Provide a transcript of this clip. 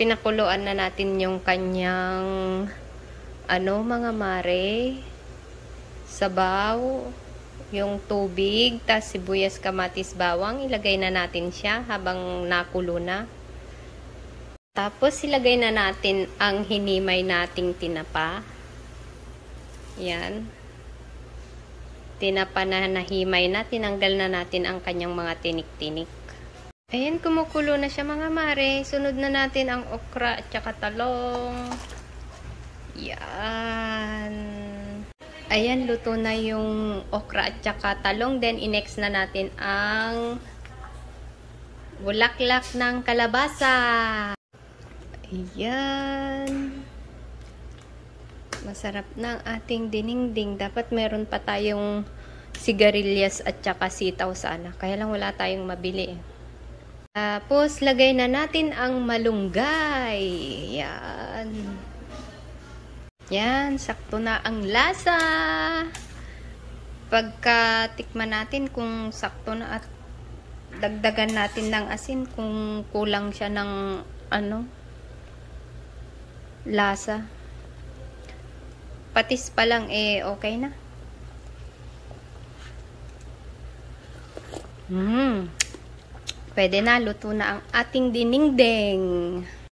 pinakuluan na natin yung kanyang mga mare, sabaw, yung tubig, tas sibuyas, kamatis, bawang. Ilagay na natin siya habang nakulo na. Tapos ilagay na natin ang hinimay nating tinapa. Yan. Tinapa na nahimay na, tinanggal na natin ang kanyang mga tinik-tinik. Ayan, kumukulo na siya mga mare. Sunod na natin ang okra at saka talong. Yan. Ayan, luto na yung okra at saka talong. Then, inext na natin ang bulaklak ng kalabasa. Ayan. Masarap na ang ating dinengdeng. Dapat meron pa tayong sigarilyas at saka sitaw sana. Kaya lang wala tayong mabili. Tapos, lagay na natin ang malunggay. Yan. Yan, sakto na ang lasa. Pagka tikman natin kung sakto na at dagdagan natin ng asin kung kulang siya ng lasa. Patis pa lang okay na. Pwede na, luto na ang ating dinengdeng.